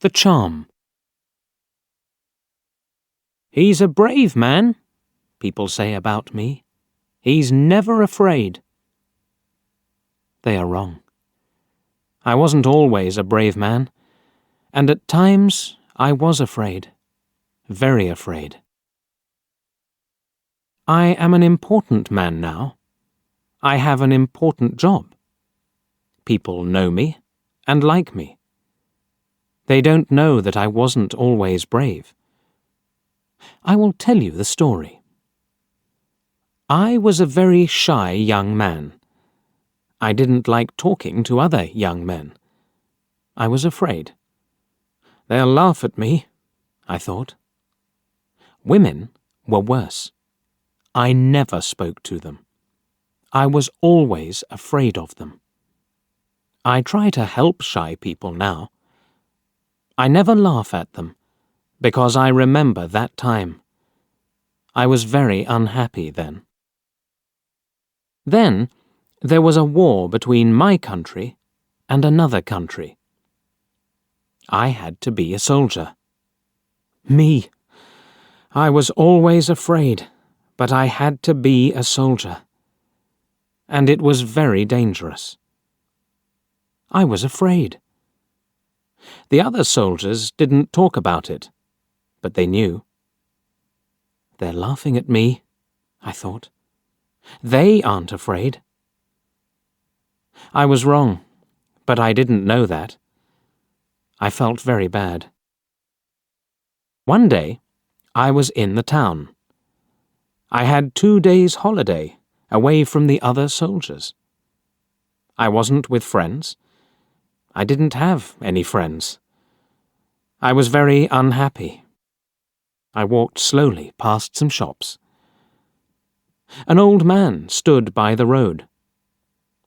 The charm. He's a brave man, people say about me. He's never afraid. They are wrong. I wasn't always a brave man, and at times I was afraid, very afraid. I am an important man now. I have an important job. People know me and like me. They don't know that I wasn't always brave. I will tell you the story. I was a very shy young man. I didn't like talking to other young men. I was afraid. They'll laugh at me, I thought. Women were worse. I never spoke to them. I was always afraid of them. I try to help shy people now. I never laugh at them, because I remember that time. I was very unhappy then. Then there was a war between my country and another country. I had to be a soldier. Me! I was always afraid, but I had to be a soldier. And it was very dangerous. I was afraid. The other soldiers didn't talk about it, but they knew. They're laughing at me, I thought. They aren't afraid. I was wrong, but I didn't know that. I felt very bad. One day, I was in the town. I had 2 days' holiday away from the other soldiers. I wasn't with friends. I didn't have any friends. I was very unhappy. I walked slowly past some shops. An old man stood by the road.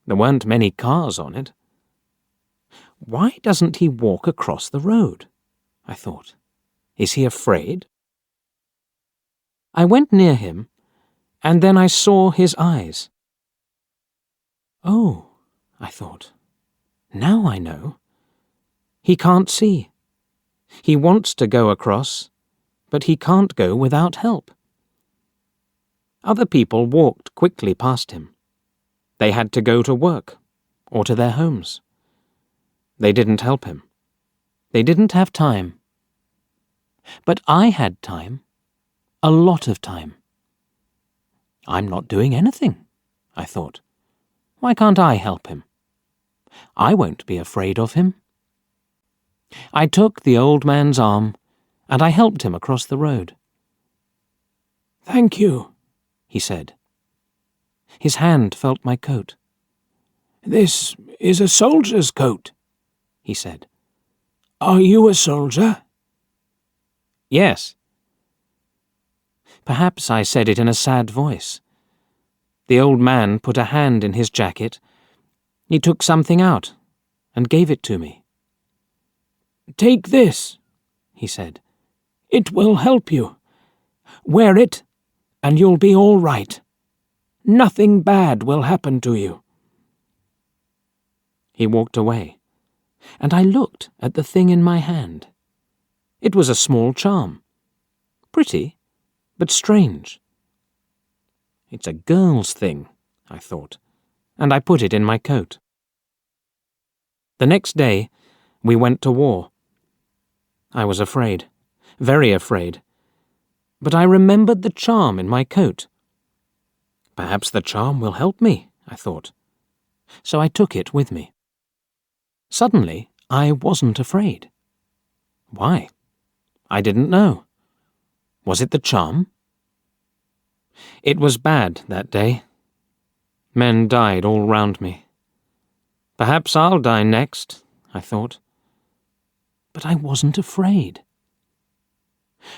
There weren't many cars on it. Why doesn't he walk across the road? I thought. Is he afraid? I went near him, and then I saw his eyes. Oh, I thought. Now I know. He can't see. He wants to go across, but he can't go without help. Other people walked quickly past him. They had to go to work or to their homes. They didn't help him. They didn't have time. But I had time, a lot of time. I'm not doing anything, I thought. Why can't I help him? I won't be afraid of him. I took the old man's arm, and I helped him across the road. "Thank you," he said. His hand felt my coat. "This is a soldier's coat," he said. "Are you a soldier?" "Yes." Perhaps I said it in a sad voice. The old man put a hand in his jacket. He took something out and gave it to me. "Take this," he said. "It will help you. Wear it, and you'll be all right. Nothing bad will happen to you." He walked away, and I looked at the thing in my hand. It was a small charm. Pretty, but strange. It's a girl's thing, I thought, and I put it in my coat. The next day, we went to war. I was afraid, very afraid, but I remembered the charm in my coat. Perhaps the charm will help me, I thought, so I took it with me. Suddenly, I wasn't afraid. Why? I didn't know. Was it the charm? It was bad that day. Men died all round me. Perhaps I'll die next, I thought. But I wasn't afraid.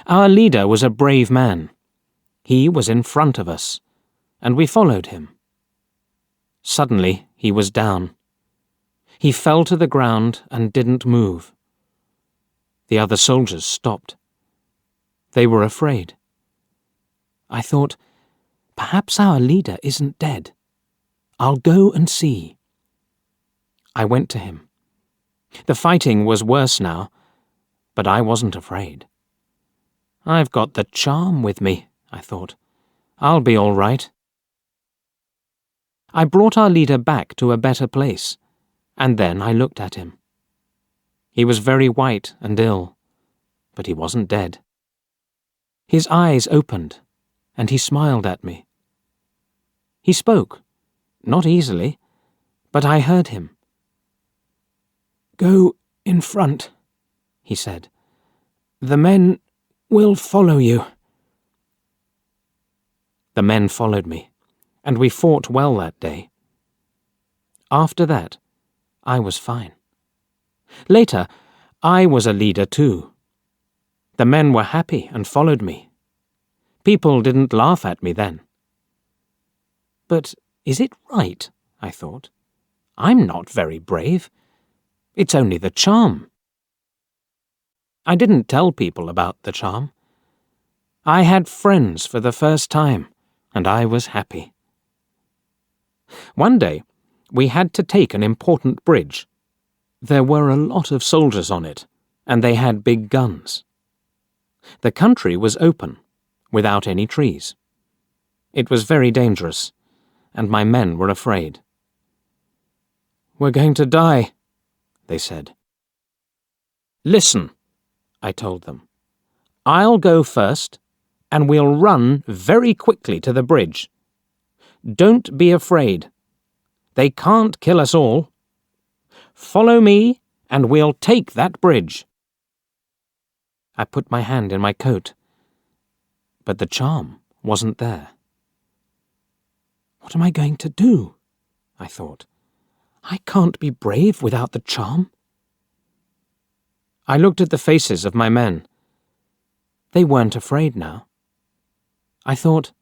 Our leader was a brave man. He was in front of us, and we followed him. Suddenly, he was down. He fell to the ground and didn't move. The other soldiers stopped. They were afraid. I thought, perhaps our leader isn't dead. I'll go and see. I went to him. The fighting was worse now, But I wasn't afraid. I've got the charm with me, I thought. I'll be all right. I brought our leader back to a better place, and then I looked at him. He was very white and ill, but he wasn't dead. His eyes opened, and he smiled at me. He spoke, not easily, but I heard him. "Go in front," he said. "The men will follow you." The men followed me, and we fought well that day. After that, I was fine. Later, I was a leader too. The men were happy and followed me. People didn't laugh at me then. But is it right? I thought. I'm not very brave. It's only the charm. I didn't tell people about the charm. I had friends for the first time, and I was happy. One day, we had to take an important bridge. There were a lot of soldiers on it, and they had big guns. The country was open, without any trees. It was very dangerous, and my men were afraid. "We're going to die," they said. "Listen," I told them. "I'll go first, and we'll run very quickly to the bridge. Don't be afraid. They can't kill us all. Follow me, and we'll take that bridge." I put my hand in my coat, but the charm wasn't there. What am I going to do? I thought. I can't be brave without the charm. I looked at the faces of my men. They weren't afraid now. I thought,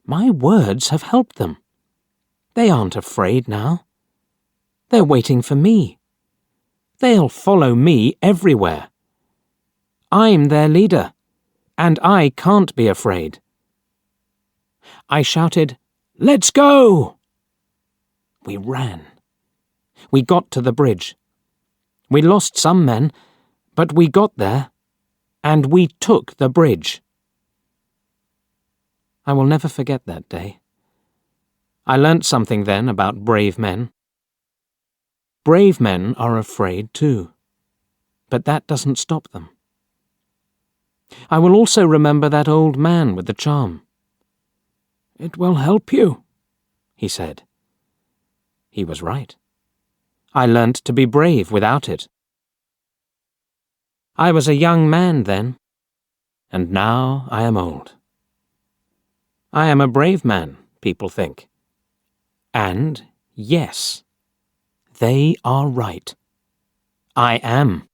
my words have helped them. They aren't afraid now. They're waiting for me. They'll follow me everywhere. I'm their leader, and I can't be afraid. I shouted, "Let's go!" We ran. We got to the bridge. We lost some men, but we got there, and we took the bridge. I will never forget that day. I learnt something then about brave men. Brave men are afraid too, but that doesn't stop them. I will also remember that old man with the charm. "It will help you," he said. He was right. I learnt to be brave without it. I was a young man then, and now I am old. I am a brave man, people think. And, yes, they are right. I am.